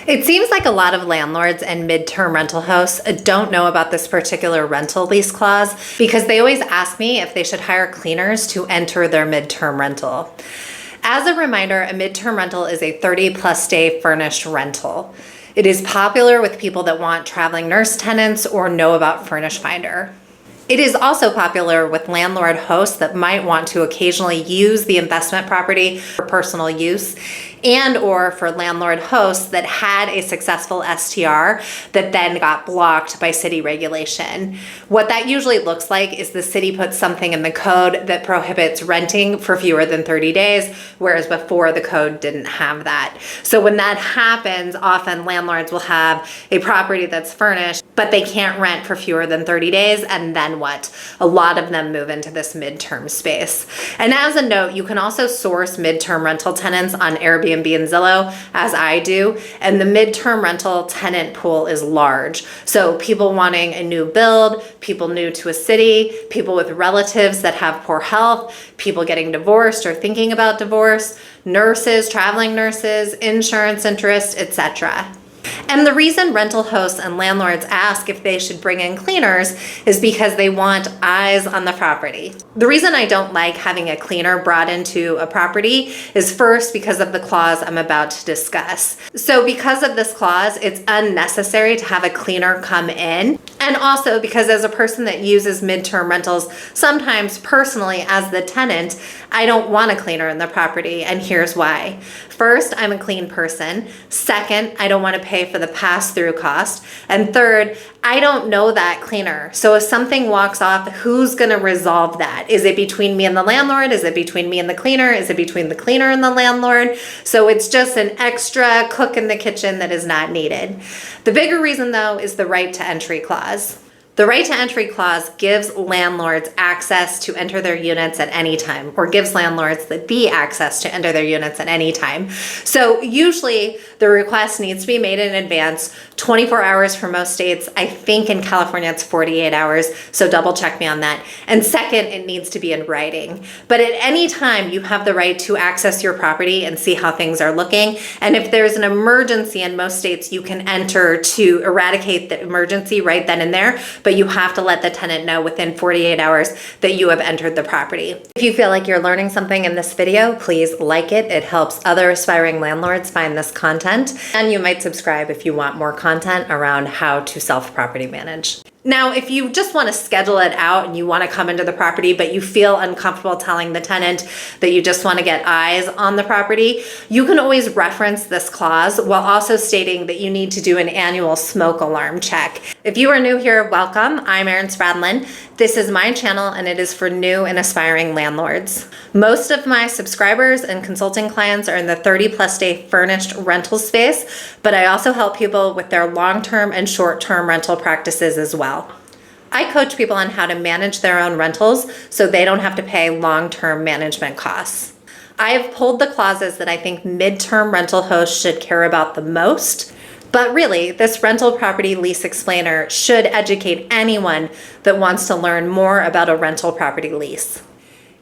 It seems like a lot of landlords and midterm rental hosts don't know about this particular rental lease clause because they always ask me if they should hire cleaners to enter their midterm rental. As a reminder, a midterm rental is a 30+ day furnished rental. It is popular with people that want traveling nurse tenants or know about Furnish Finder. It is also popular with landlord hosts that might want to occasionally use the investment property for personal use, and or for landlord hosts that had a successful STR that then got blocked by city regulation. What that usually looks like is the city puts something in the code that prohibits renting for fewer than 30 days, whereas before the code didn't have that. So when that happens, often landlords will have a property that's furnished, but they can't rent for fewer than 30 days, and then what? A lot of them move into this midterm space. And as a note, you can also source midterm rental tenants on Airbnb and Zillow, as I do, and the midterm rental tenant pool is large. So people wanting a new build, people new to a city, people with relatives that have poor health, people getting divorced or thinking about divorce, nurses, traveling nurses, insurance interest, etc. And the reason rental hosts and landlords ask if they should bring in cleaners is because they want eyes on the property. The reason I don't like having a cleaner brought into a property is first because of the clause I'm about to discuss. So because of this clause, it's unnecessary to have a cleaner come in. And also because as a person that uses midterm rentals, sometimes personally as the tenant, I don't want a cleaner in the property, and here's why. First, I'm a clean person. Second, I don't want to pay for the pass-through cost. And third, I don't know that cleaner. So if something walks off, who's going to resolve that? Is it between me and the landlord? Is it between me and the cleaner? Is it between the cleaner and the landlord? So it's just an extra cook in the kitchen that is not needed. The bigger reason, though, is the right to entry clause. The right to entry clause gives landlords access to enter their units at any time, or gives landlords the access to enter their units at any time. So usually the request needs to be made in advance, 24 hours for most states. I think in California it's 48 hours, so double check me on that. And second, it needs to be in writing. But at any time you have the right to access your property and see how things are looking. And if there's an emergency in most states, you can enter to eradicate the emergency right then and there, but you have to let the tenant know within 48 hours that you have entered the property. If you feel like you're learning something in this video, please like it. It helps other aspiring landlords find this content. And you might subscribe if you want more content around how to self-property manage. Now, if you just want to schedule it out and you want to come into the property, but you feel uncomfortable telling the tenant that you just want to get eyes on the property, you can always reference this clause while also stating that you need to do an annual smoke alarm check. If you are new here, welcome. I'm Erin Spradlin. This is my channel and it is for new and aspiring landlords. Most of my subscribers and consulting clients are in the 30+ day furnished rental space, but I also help people with their long-term and short-term rental practices as well. I coach people on how to manage their own rentals so they don't have to pay long-term management costs. I have pulled the clauses that I think midterm rental hosts should care about the most, but really, this rental property lease explainer should educate anyone that wants to learn more about a rental property lease.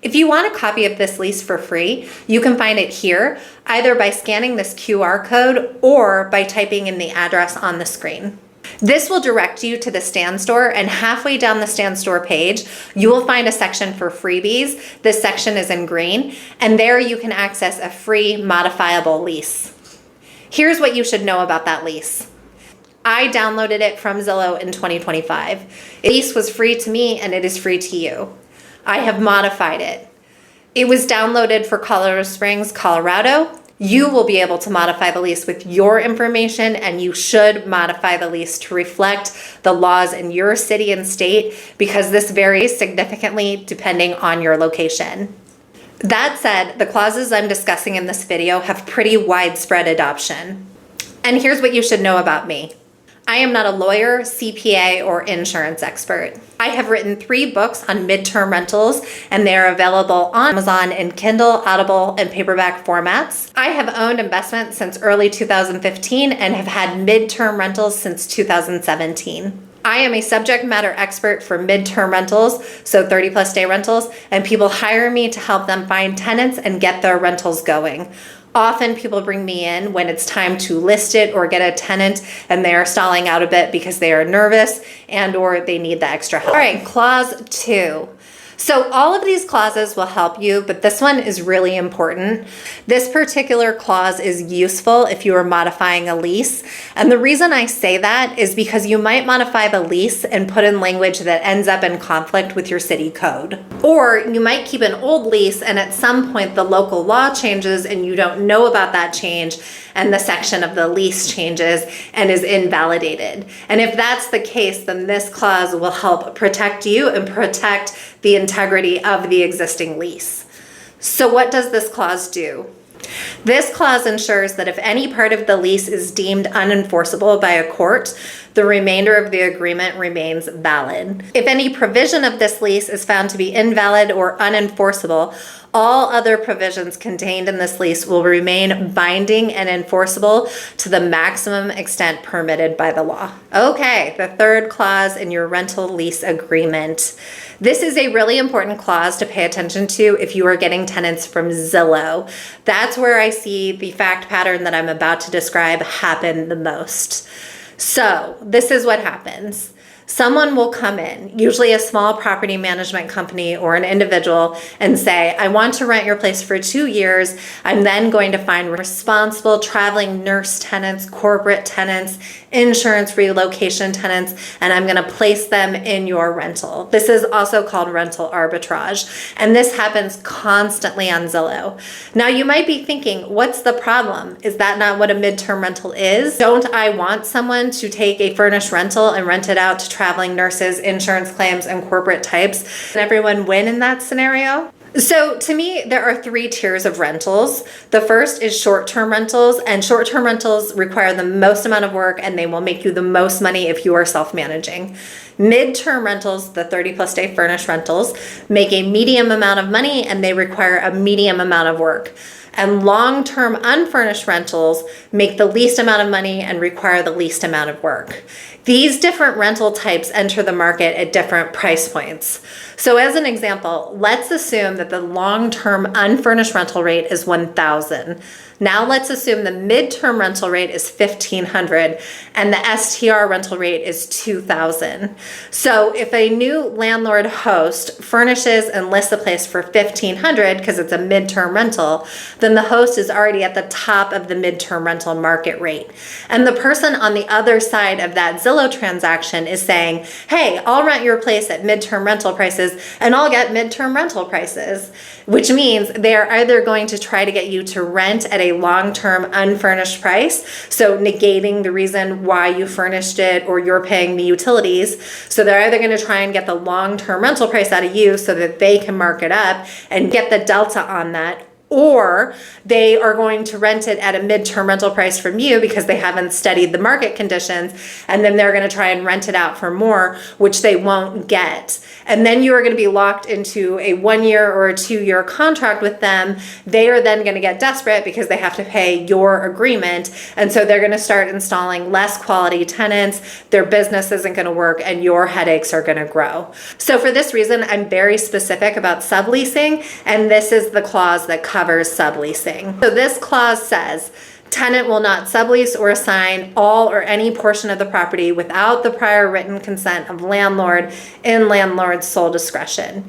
If you want a copy of this lease for free, you can find it here, either by scanning this QR code or by typing in the address on the screen. This will direct you to the Stan Store, and halfway down the Stan Store page, you will find a section for freebies. This section is in green, and there you can access a free modifiable lease. Here's what you should know about that lease. I downloaded it from Zillow in 2025. The lease was free to me, and it is free to you. I have modified it. It was downloaded for Colorado Springs, Colorado. You will be able to modify the lease with your information, and you should modify the lease to reflect the laws in your city and state because this varies significantly depending on your location. That said, the clauses I'm discussing in this video have pretty widespread adoption. And here's what you should know about me. I am not a lawyer, CPA, or insurance expert. I have written 3 books on midterm rentals, and they are available on Amazon in Kindle, Audible, and paperback formats. I have owned investments since early 2015 and have had midterm rentals since 2017. I am a subject matter expert for midterm rentals, so 30+ day rentals, and people hire me to help them find tenants and get their rentals going. Often people bring me in when it's time to list it or get a tenant and they are stalling out a bit because they are nervous and or they need the extra help. All right, clause 2. So all of these clauses will help you, but this one is really important. This particular clause is useful if you are modifying a lease. And the reason I say that is because you might modify the lease and put in language that ends up in conflict with your city code. Or you might keep an old lease and at some point the local law changes and you don't know about that change and the section of the lease changes and is invalidated. And if that's the case, then this clause will help protect you and protect the integrity of the existing lease. So what does this clause do? This clause ensures that if any part of the lease is deemed unenforceable by a court, the remainder of the agreement remains valid. If any provision of this lease is found to be invalid or unenforceable, all other provisions contained in this lease will remain binding and enforceable to the maximum extent permitted by the law. Okay, the third clause in your rental lease agreement. This is a really important clause to pay attention to if you are getting tenants from Zillow. That's where I see the fact pattern that I'm about to describe happen the most. So this is what happens. Someone will come in, usually a small property management company or an individual, and say, I want to rent your place for 2 years. I'm then going to find responsible traveling nurse tenants, corporate tenants, insurance relocation tenants, and I'm going to place them in your rental. This is also called rental arbitrage, and this happens constantly on Zillow. Now you might be thinking, what's the problem? Is that not what a midterm rental is? Don't I want someone to take a furnished rental and rent it out to traveling nurses, insurance claims, and corporate types? Can everyone win in that scenario? So to me, there are 3 tiers of rentals. The first is short-term rentals, and short-term rentals require the most amount of work and they will make you the most money if you are self-managing. Midterm rentals, the 30+ day furnished rentals, make a medium amount of money and they require a medium amount of work. And long-term unfurnished rentals make the least amount of money and require the least amount of work. These different rental types enter the market at different price points. So as an example, let's assume that the long-term unfurnished rental rate is $1,000. Now let's assume the midterm rental rate is $1,500 and the STR rental rate is $2,000. So if a new landlord host furnishes and lists a place for $1,500 because it's a midterm rental, then the host is already at the top of the midterm rental market rate. And the person on the other side of that Zillow transaction is saying, hey, I'll rent your place at midterm rental prices and I'll get midterm rental prices, which means they are either going to try to get you to rent at a long-term unfurnished price, so negating the reason why you furnished it or you're paying the utilities. So they're either going to try and get the long-term rental price out of you so that they can mark it up and get the delta on that, or they are going to rent it at a midterm rental price from you because they haven't studied the market conditions, and then they're going to try and rent it out for more, which they won't get. And then you are going to be locked into a 1-year or a 2-year contract with them. They are then going to get desperate because they have to pay your agreement, and so they're going to start installing less quality tenants. Their business isn't going to work and your headaches are going to grow. So for this reason, I'm very specific about subleasing, and this is the clause that covers subleasing. So this clause says, tenant will not sublease or assign all or any portion of the property without the prior written consent of landlord in landlord's sole discretion.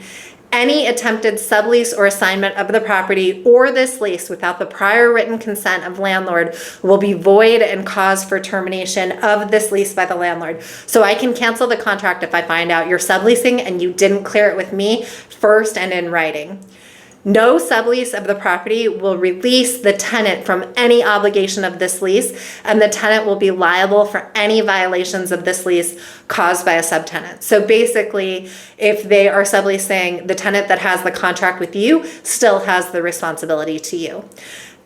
Any attempted sublease or assignment of the property or this lease without the prior written consent of landlord will be void and cause for termination of this lease by the landlord. So I can cancel the contract if I find out you're subleasing and you didn't clear it with me first and in writing. No sublease of the property will release the tenant from any obligation of this lease, and the tenant will be liable for any violations of this lease caused by a subtenant. So basically, if they are subleasing, the tenant that has the contract with you still has the responsibility to you.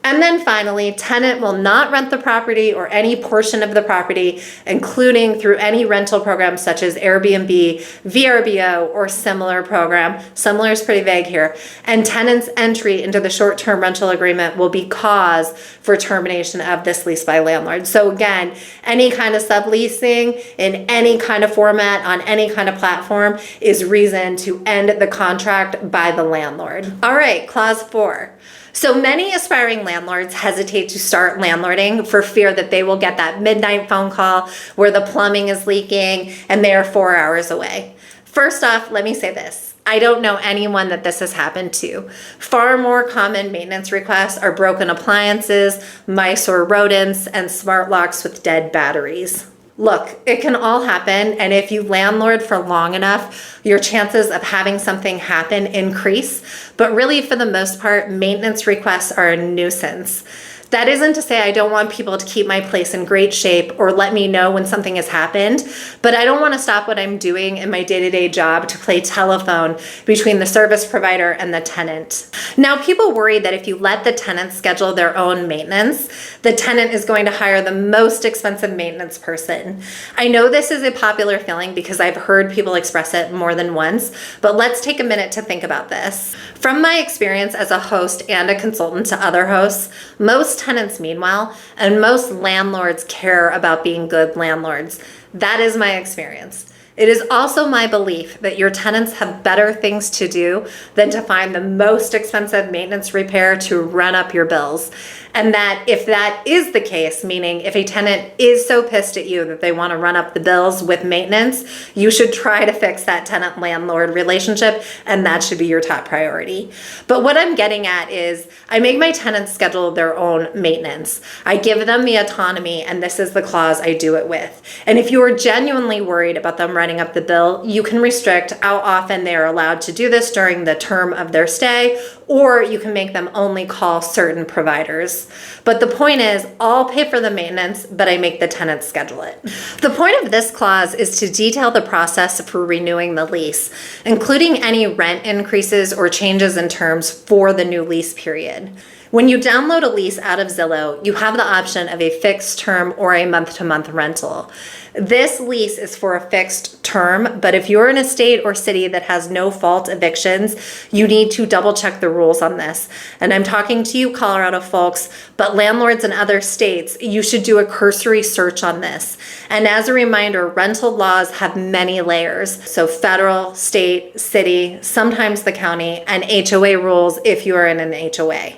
And then finally, tenant will not rent the property or any portion of the property, including through any rental program such as Airbnb, VRBO, or similar program. Similar is pretty vague here. And tenant's entry into the short-term rental agreement will be cause for termination of this lease by landlord. So again, any kind of subleasing in any kind of format on any kind of platform is reason to end the contract by the landlord. All right, clause 4. So many aspiring landlords hesitate to start landlording for fear that they will get that midnight phone call where the plumbing is leaking and they are 4 hours away. First off, let me say this. I don't know anyone that this has happened to. Far more common maintenance requests are broken appliances, mice or rodents, and smart locks with dead batteries. Look, it can all happen, and if you landlord for long enough, your chances of having something happen increase. But really, for the most part, maintenance requests are a nuisance. That isn't to say I don't want people to keep my place in great shape or let me know when something has happened, but I don't want to stop what I'm doing in my day-to-day job to play telephone between the service provider and the tenant. Now, people worry that if you let the tenant schedule their own maintenance, the tenant is going to hire the most expensive maintenance person. I know this is a popular feeling because I've heard people express it more than once, but let's take a minute to think about this. From my experience as a host and a consultant to other hosts, most tenants, meanwhile, and most landlords care about being good landlords. That is my experience. It is also my belief that your tenants have better things to do than to find the most expensive maintenance repair to run up your bills. And that if that is the case, meaning if a tenant is so pissed at you that they want to run up the bills with maintenance, you should try to fix that tenant-landlord relationship, and that should be your top priority. But what I'm getting at is I make my tenants schedule their own maintenance. I give them the autonomy, and this is the clause I do it with. And if you are genuinely worried about them running up the bill, you can restrict how often they are allowed to do this during the term of their stay, or you can make them only call certain providers. But the point is, I'll pay for the maintenance, but I make the tenant schedule it. The point of this clause is to detail the process for renewing the lease, including any rent increases or changes in terms for the new lease period. When you download a lease out of Zillow, you have the option of a fixed term or a month-to-month rental. This lease is for a fixed term, but if you're in a state or city that has no fault evictions, you need to double check the rules on this. And I'm talking to you, Colorado folks, but landlords in other states, you should do a cursory search on this. And as a reminder, rental laws have many layers. So federal, state, city, sometimes the county, and HOA rules if you are in an HOA.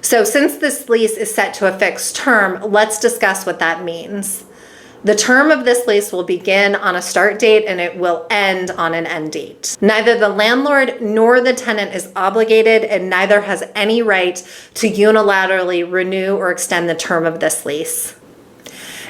So since this lease is set to a fixed term, let's discuss what that means. The term of this lease will begin on a start date and it will end on an end date. Neither the landlord nor the tenant is obligated, and neither has any right to unilaterally renew or extend the term of this lease.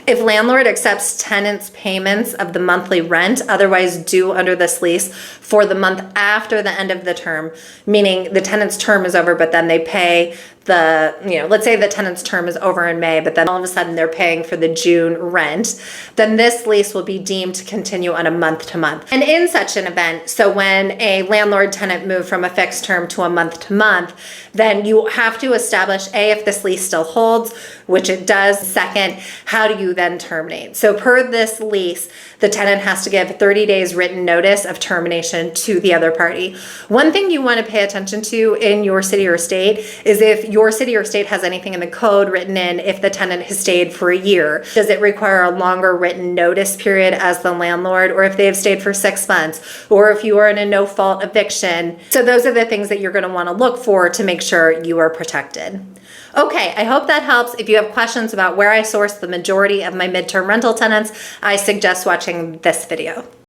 If landlord accepts tenant's payments of the monthly rent otherwise due under this lease for the month after the end of the term, meaning the tenant's term is over, but then they pay let's say the tenant's term is over in May, but then all of a sudden they're paying for the June rent, then this lease will be deemed to continue on a month to month. And in such an event, so when a landlord tenant move from a fixed term to a month to month, then you have to establish if this lease still holds, which it does. Second, how do you then terminate? So per this lease, the tenant has to give 30 days written notice of termination to the other party. One thing you want to pay attention to in your city or state is if your city or state has anything in the code written in if the tenant has stayed for a year. Does it require a longer written notice period as the landlord, or if they have stayed for 6 months, or if you are in a no-fault eviction? So those are the things that you're going to want to look for to make sure you are protected. Okay, I hope that helps. If you have questions about where I source the majority of my midterm rental tenants, I suggest watching this video.